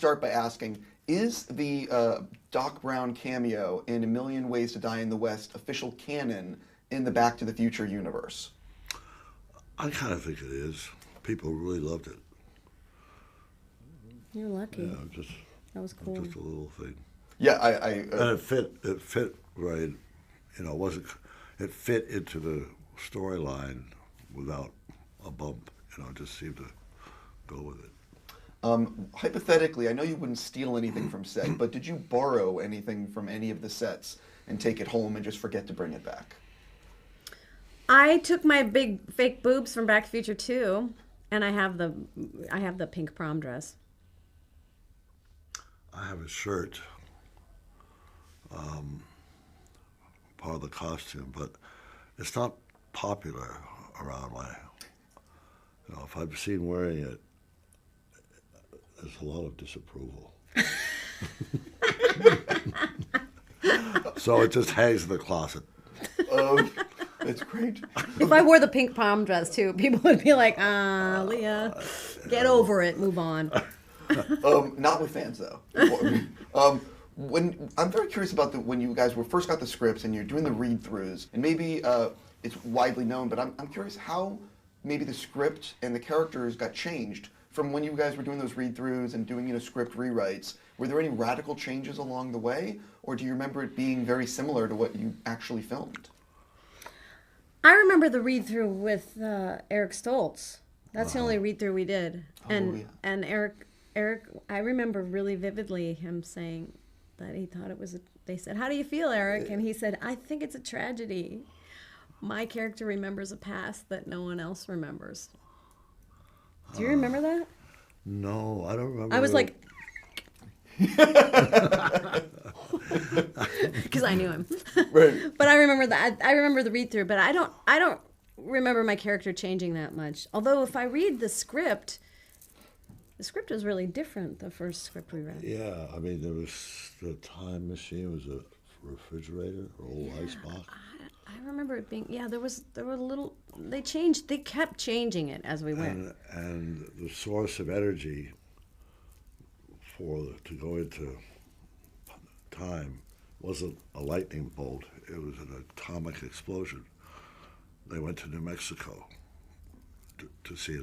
Start by asking, is the Doc Brown cameo in A Million Ways to Die in the West official canon in the Back to the Future universe? I kind of think it is. People really loved it. You're lucky. Yeah, just That was cool. just a little thing. Yeah, And it fit. It fit right. You know, it wasn't. It fit into the storyline without a bump. You know, it just seemed to go with it. hypothetically, I know you wouldn't steal anything from set, but did you borrow anything from any of the sets and take it home and just forget to bring it back? I took my big fake boobs from Back to the Future 2, and I have the pink prom dress. I have a shirt, part of the costume, but it's not popular around my. You know, if I'm seen wearing it, there's a lot of disapproval. So it just hangs in the closet. That's great. If I wore the pink prom dress too, people would be like, Leah, get over it, move on. Not with fans though. When I'm very curious about when you guys first got the scripts and you're doing the read-throughs, and maybe it's widely known, but I'm curious how maybe the script and the characters got changed from when you guys were doing those read-throughs and doing script rewrites. Were there any radical changes along the way, or do you remember it being very similar to what you actually filmed? I remember the read-through with Eric Stoltz. That's the only read-through we did, and Eric, I remember really vividly him saying that he thought it was. They said, "How do you feel, Eric?" And he said, "I think it's a tragedy. My character remembers a past that no one else remembers." Do you remember that? No, I don't remember. I was like, because I knew him. Right. But I remember that. I remember the read through, but I don't remember my character changing that much. Although if I read the script was really different. The first script we read. Yeah, I mean, there was the time machine was a refrigerator or old icebox. I remember it being there were little they kept changing it as we went. And the source of energy to go into time wasn't a lightning bolt, it was an atomic explosion. They went to New Mexico to see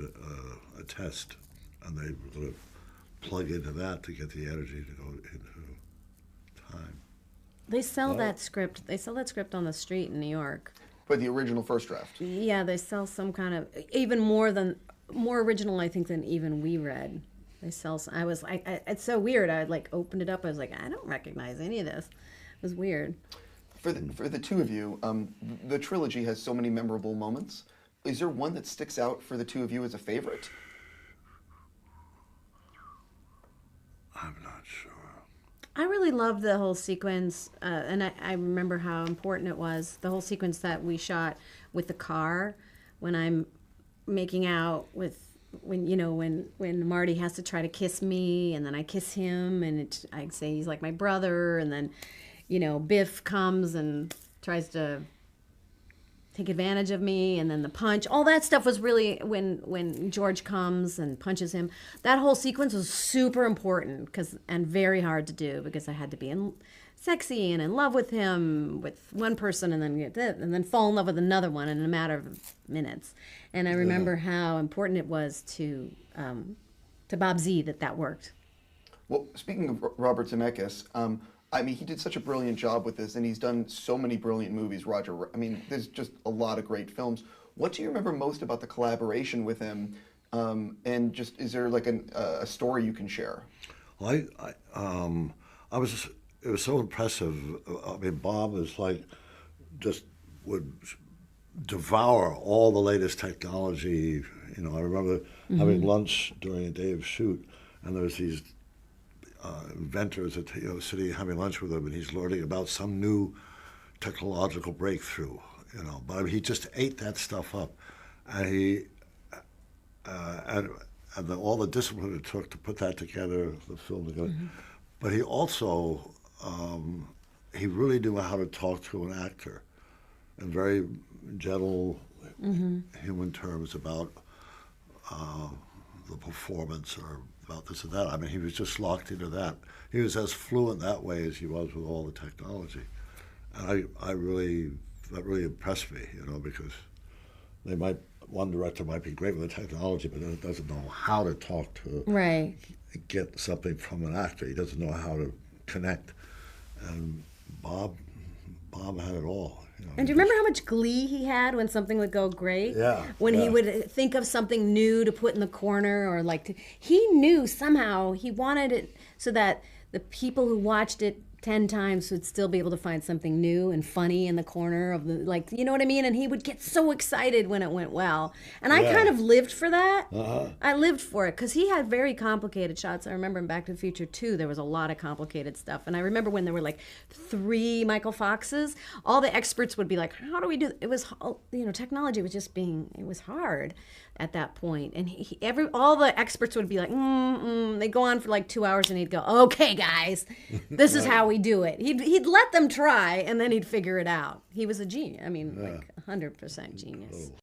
a test, and they were going to plug into that to get the energy to go into time. They sell that script. They sell that script on the street in New York. But the original first draft. Yeah, they sell some kind of even more original, I think, than even we read. They sell. It's so weird. I opened it up. I was like, I don't recognize any of this. It was weird. For the two of you, the trilogy has so many memorable moments. Is there one that sticks out for the two of you as a favorite? I'm not sure. I really loved the whole sequence, and I remember how important it was. The whole sequence that we shot with the car, when I'm making out with, when Marty has to try to kiss me, and then I kiss him, and I say he's like my brother, and then, Biff comes and tries to take advantage of me, and then the punch. All that stuff was really when George comes and punches him. That whole sequence was super important and very hard to do because I had to be sexy and in love with him with one person and then fall in love with another one in a matter of minutes. And I remember how important it was to Bob Z that worked. Well, speaking of Robert Zemeckis, he did such a brilliant job with this, and he's done so many brilliant movies, Roger. There's just a lot of great films. What do you remember most about the collaboration with him? And just, is there a story you can share? Well, it was so impressive. Bob is just would devour all the latest technology. I remember having lunch during a day of shoot, and there was these inventors sitting having lunch with him, and he's learning about some new technological breakthrough. But he just ate that stuff up, and he and all the discipline it took to put that together, the film together. Mm-hmm. But he also he really knew how to talk to an actor in very gentle, human terms about the performance or about this or that. I mean, he was just locked into that. He was as fluent that way as he was with all the technology. And that really impressed me, because one director might be great with the technology, but doesn't know how to talk to get something from an actor. He doesn't know how to connect. And Bob had it all. And do you remember how much glee he had when something would go great? Yeah. When he would think of something new to put in the corner, or he knew somehow he wanted it so that the people who watched it 10 times would still be able to find something new and funny in the corner of the, you know what I mean? And he would get so excited when it went well. And I kind of lived for that. I lived for it because he had very complicated shots. I remember in Back to the Future 2, there was a lot of complicated stuff. And I remember when there were 3 Michael Foxes, all the experts would be like, how do we do it? Was, technology was just it was hard at that point. And all the experts would be like, they'd go on for 2 hours and he'd go, okay, guys, this is how we do it. He'd let them try and then he'd figure it out. He was a genius. I mean, 100% genius.